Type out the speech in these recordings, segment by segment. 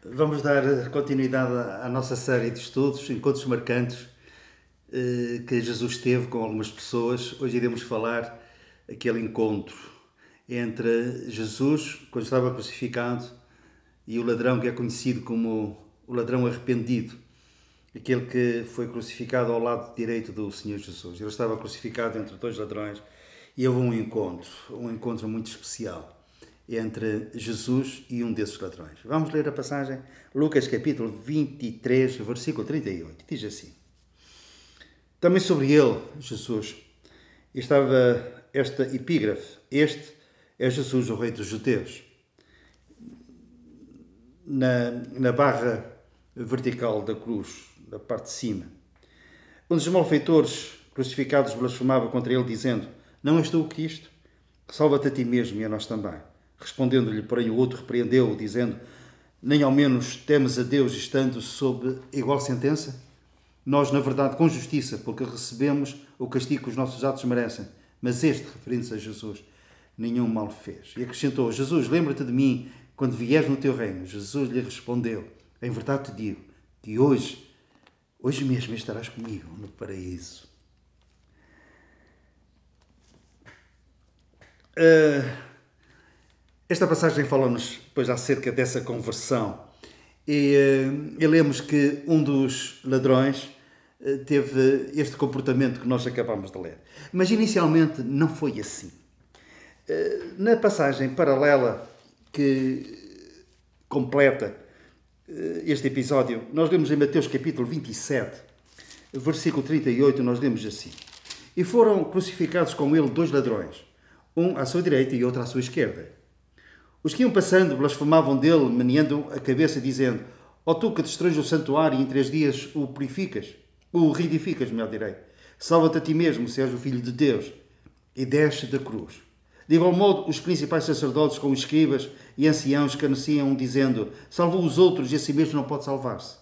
Vamos dar continuidade à nossa série de estudos, encontros marcantes que Jesus teve com algumas pessoas. Hoje iremos falar aquele encontro entre Jesus, quando estava crucificado, e o ladrão que é conhecido como o ladrão arrependido, aquele que foi crucificado ao lado direito do Senhor Jesus. Ele estava crucificado entre dois ladrões e houve um encontro muito especial entre Jesus e um desses ladrões. Vamos ler a passagem, Lucas capítulo 23, versículo 38. Diz assim: Também sobre ele, Jesus, estava esta epígrafe: Este é Jesus, o Rei dos Judeus. Na barra vertical da cruz, da parte de cima. Um dos malfeitores crucificados blasfemava contra ele, dizendo: Não és tu o Cristo? Salva-te a ti mesmo e a nós também. Respondendo-lhe, porém, o outro repreendeu-o, dizendo: Nem ao menos temes a Deus, estando sob igual sentença? Nós, na verdade, com justiça, porque recebemos o castigo que os nossos atos merecem. Mas este, referindo-se a Jesus, nenhum mal fez. E acrescentou: Jesus, lembra-te de mim quando vieres no teu reino. Jesus lhe respondeu: Em verdade te digo que hoje mesmo estarás comigo no paraíso. Esta passagem fala-nos depois acerca dessa conversão e lemos que um dos ladrões teve este comportamento que nós acabamos de ler. Mas inicialmente não foi assim. Na passagem paralela que completa este episódio, nós lemos em Mateus capítulo 27, versículo 38, nós lemos assim: E foram crucificados com ele dois ladrões, um à sua direita e outro à sua esquerda. Os que iam passando blasfemavam dele, meneando a cabeça, dizendo: Ó tu que destróis o santuário e em 3 dias o purificas, o reedificas, melhor direi. Salva-te a ti mesmo, se és o Filho de Deus, e desce da cruz. De igual modo, os principais sacerdotes com os escribas e anciãos escarneciam, dizendo: Salvou os outros e a si mesmo não pode salvar-se.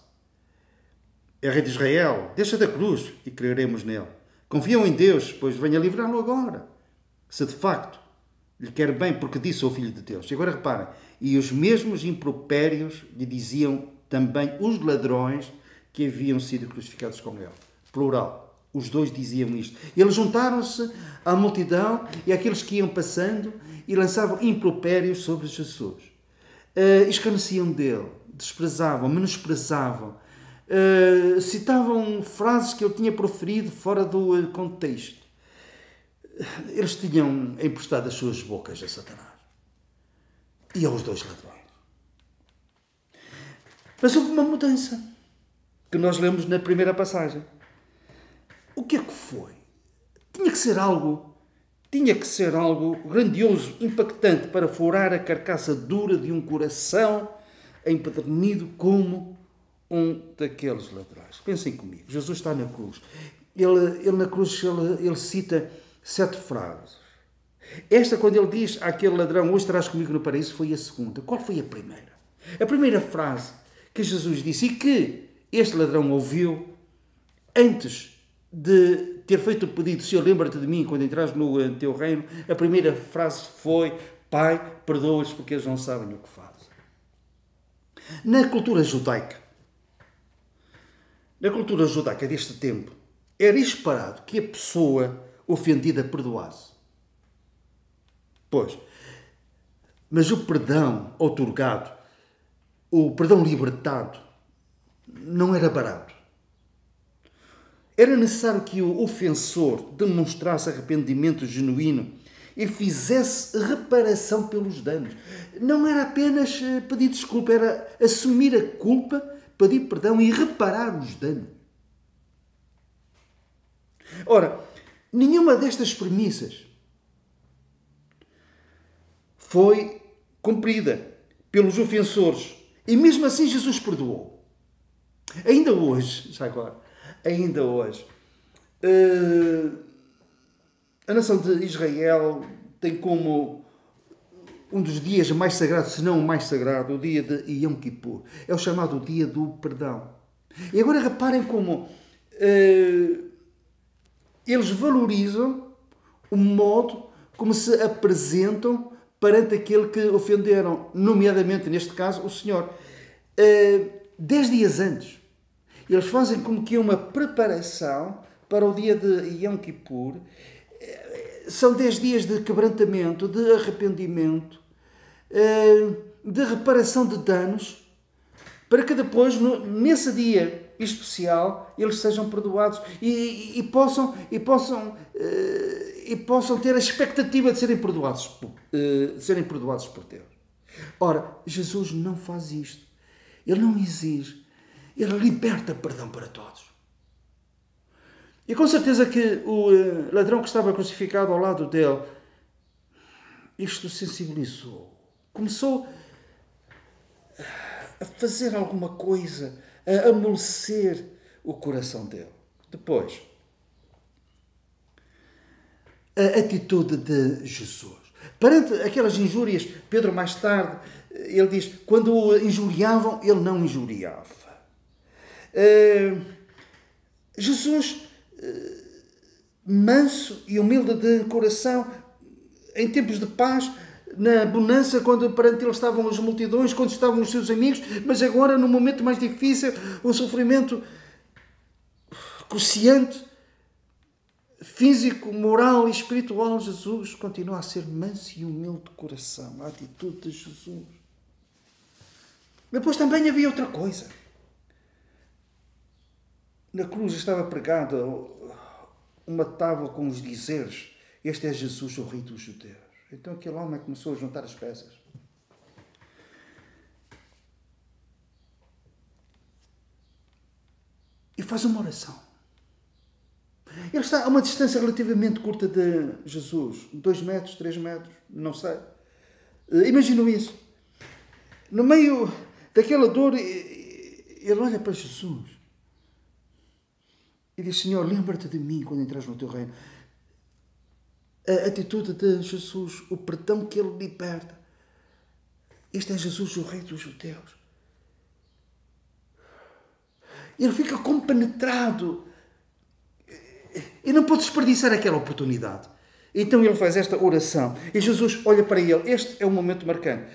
É Rei de Israel, desça da cruz e creremos nele. Confiam em Deus, pois venha livrá-lo agora, se de facto lhe quer bem, porque disse ao Filho de Deus. E agora reparem, e os mesmos impropérios lhe diziam também os ladrões que haviam sido crucificados com ele. Plural, os dois diziam isto. E eles juntaram-se à multidão e àqueles que iam passando e lançavam impropérios sobre Jesus. Escarneciam dele, desprezavam, menosprezavam, citavam frases que ele tinha proferido fora do contexto. Eles tinham emprestado as suas bocas a Satanás e aos dois ladrões. Mas houve uma mudança que nós lemos na primeira passagem. O que é que foi? Tinha que ser algo grandioso, impactante, para furar a carcaça dura de um coração empedernido como um daqueles ladrões. Pensem comigo, Jesus está na cruz. Ele na cruz ele cita 7 frases. Esta, quando ele diz àquele ladrão: Hoje estarás comigo no paraíso, foi a segunda. Qual foi a primeira? A primeira frase que Jesus disse e que este ladrão ouviu antes de ter feito o pedido: Senhor, lembra-te de mim quando entrares no teu reino. A primeira frase foi: Pai, perdoa-os porque eles não sabem o que fazem. Na cultura judaica deste tempo, era esperado que a pessoa ofendida perdoasse. Pois, mas o perdão outorgado, o perdão libertado, não era barato. Era necessário que o ofensor demonstrasse arrependimento genuíno e fizesse reparação pelos danos. Não era apenas pedir desculpa, era assumir a culpa, pedir perdão e reparar os danos. Ora, nenhuma destas premissas foi cumprida pelos ofensores. E mesmo assim Jesus perdoou. Ainda hoje, a nação de Israel tem como um dos dias mais sagrados, se não o mais sagrado, o dia de Yom Kippur. É o chamado dia do perdão. E agora reparem como eles valorizam o modo como se apresentam perante aquele que ofenderam, nomeadamente, neste caso, o Senhor. 10 dias antes. Eles fazem como que uma preparação para o dia de Yom Kippur. São 10 dias de quebrantamento, de arrependimento, de reparação de danos, para que depois, nesse dia especial, eles sejam perdoados e possam ter a expectativa de serem perdoados por Deus. Ora, Jesus não faz isto. Ele não exige. Ele liberta perdão para todos. E com certeza que o ladrão que estava crucificado ao lado dele, isto sensibilizou. Começou a fazer alguma coisa, a amolecer o coração dele. Depois, a atitude de Jesus. Perante aquelas injúrias, Pedro mais tarde, ele diz, quando o injuriavam, ele não injuriava. Jesus, manso e humilde de coração, em tempos de paz, na bonança, quando perante ele estavam as multidões, quando estavam os seus amigos, mas agora, no momento mais difícil, um sofrimento cruciante, físico, moral e espiritual, Jesus continua a ser manso e humilde de coração. A atitude de Jesus. Depois também havia outra coisa. Na cruz estava pregada uma tábua com os dizeres: este é Jesus, o Rei dos Judeus. Então aquele homem começou a juntar as peças. E faz uma oração. Ele está a uma distância relativamente curta de Jesus. 2 metros, 3 metros, não sei. Imaginam isso. No meio daquela dor, ele olha para Jesus e diz: Senhor, lembra-te de mim quando entras no teu reino. A atitude de Jesus, o perdão que ele liberta. Este é Jesus, o Rei dos Judeus. Ele fica compenetrado e não pode desperdiçar aquela oportunidade. Então ele faz esta oração e Jesus olha para ele. Este é um momento marcante.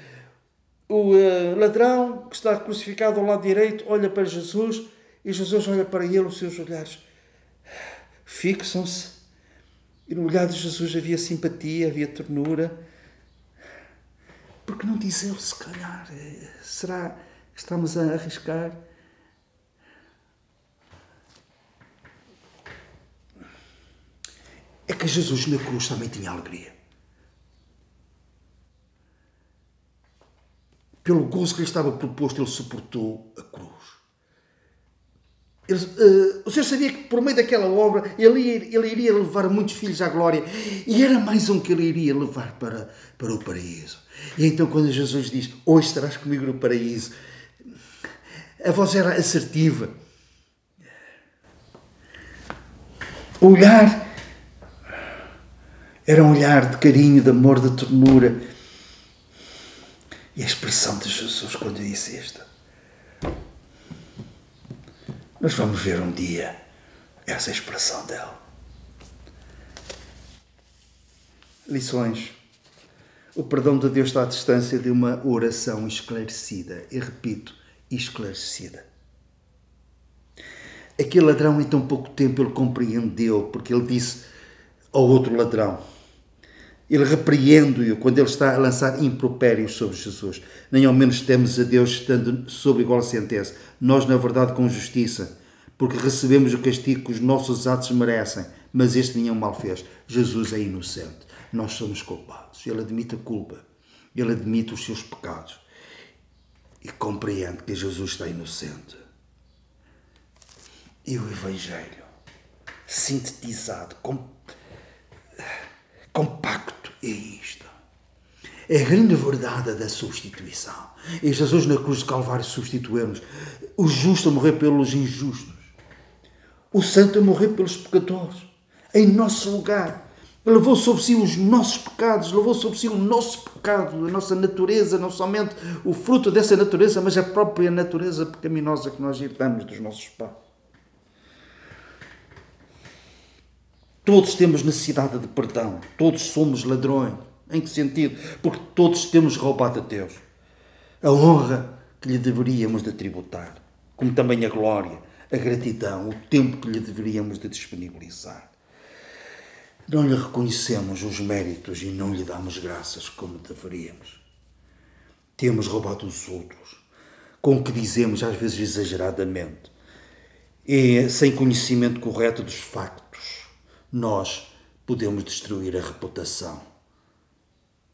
O ladrão que está crucificado ao lado direito olha para Jesus e Jesus olha para ele. Os seus olhares fixam-se e no olhar de Jesus havia simpatia, havia ternura. Porque não diz ele, se calhar, será que estamos a arriscar? É que Jesus na cruz também tinha alegria. Pelo gozo que lhe estava proposto, ele suportou a cruz. O Senhor sabia que por meio daquela obra ele iria levar muitos filhos à glória. E era mais um que ele iria levar para o paraíso. E então quando Jesus diz: hoje estarás comigo no paraíso, a voz era assertiva. O olhar era um olhar de carinho, de amor, de ternura. E a expressão de Jesus quando disse isto. Nós vamos ver um dia essa expressão dele. Lições. O perdão de Deus está à distância de uma oração esclarecida. E repito, esclarecida. Aquele ladrão, em tão pouco tempo, ele compreendeu, porque ele disse ao outro ladrão, ele repreende-o quando ele está a lançar impropérios sobre Jesus. Nem ao menos temos a Deus estando sob igual sentença. Nós, na verdade, com justiça, porque recebemos o castigo que os nossos atos merecem, mas este nenhum mal fez. Jesus é inocente. Nós somos culpados. Ele admite a culpa. Ele admite os seus pecados. E compreende que Jesus está inocente. E o Evangelho, sintetizado, compacto, é isto. É a grande verdade da substituição. E Jesus na cruz do Calvário substituiu-nos. O justo a morrer pelos injustos. O santo a morrer pelos pecadores. Em nosso lugar. Levou sobre si os nossos pecados. Levou sobre si o nosso pecado. A nossa natureza. Não somente o fruto dessa natureza, mas a própria natureza pecaminosa que nós herdamos dos nossos pais. Todos temos necessidade de perdão. Todos somos ladrões. Em que sentido? Porque todos temos roubado a Deus. A honra que lhe deveríamos de tributar, como também a glória, a gratidão, o tempo que lhe deveríamos de disponibilizar. Não lhe reconhecemos os méritos e não lhe damos graças como deveríamos. Temos roubado os outros, com o que dizemos às vezes exageradamente, e sem conhecimento correto dos factos. Nós podemos destruir a reputação,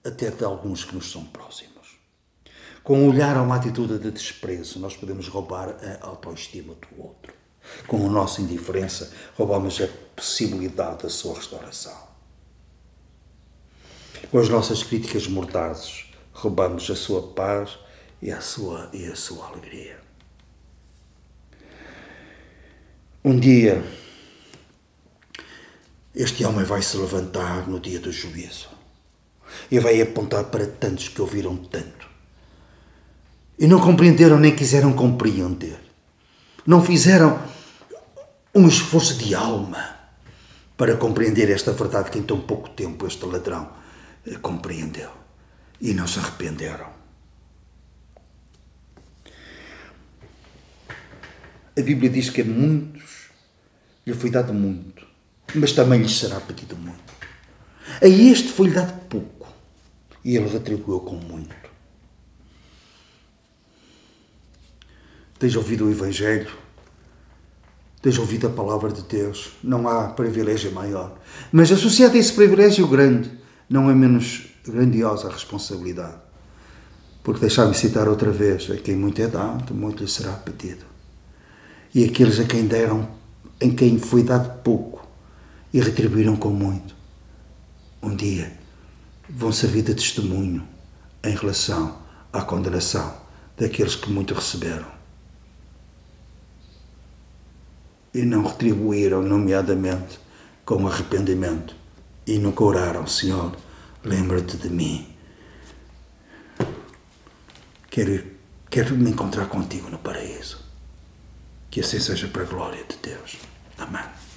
até de alguns que nos são próximos. Com um olhar ou uma atitude de desprezo, nós podemos roubar a autoestima do outro. Com a nossa indiferença, roubamos a possibilidade da sua restauração. Com as nossas críticas mordazes, roubamos a sua paz e a sua alegria. Um dia, este homem vai se levantar no dia do juízo e vai apontar para tantos que ouviram tanto e não compreenderam nem quiseram compreender. Não fizeram um esforço de alma para compreender esta verdade que em tão pouco tempo este ladrão compreendeu e não se arrependeram. A Bíblia diz que a muitos lhe foi dado muito, mas também lhes será pedido muito. A este foi-lhe dado pouco e ele retribuiu com muito. Tens ouvido o Evangelho? Tens ouvido a palavra de Deus? Não há privilégio maior. Mas associado a esse privilégio grande, não é menos grandiosa a responsabilidade. Porque deixar-me citar outra vez, a quem muito é dado, muito lhe será pedido. E aqueles a quem deram, em quem foi dado pouco e retribuíram com muito, um dia vão servir de testemunho em relação à condenação daqueles que muito receberam e não retribuíram, nomeadamente, com arrependimento e nunca oraram: Senhor, lembra-te de mim. Quero me encontrar contigo no paraíso. Que assim seja para a glória de Deus. Amém.